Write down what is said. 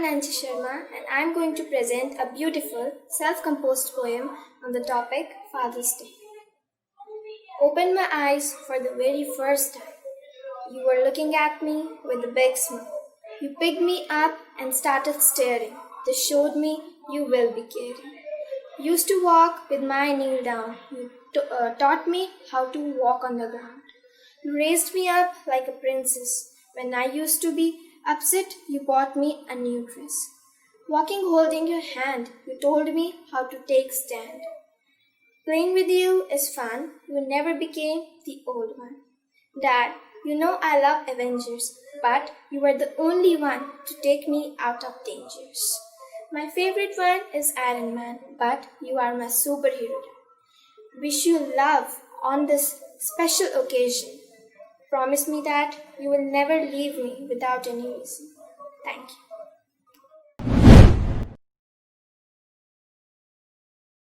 Nainshi Sharma and I am going to present a beautiful self-composed poem on the topic Father's Day. Opened my eyes for the very first time. You were looking at me with a big smile. You picked me up and started staring. This showed me you will be caring. Used to walk with my knee down. You taught me how to walk on the ground. You raised me up like a princess. When I used to be upset, you bought me a new dress. Walking holding your hand, you told me how to take stand. Playing with you is fun. You never became the old one. Dad, you know I love Avengers, but you were the only one to take me out of dangers. My favorite one is Iron Man, but you are my superhero. Wish you love on this special occasion. Promise me that you will never leave me without any reason. Thank you.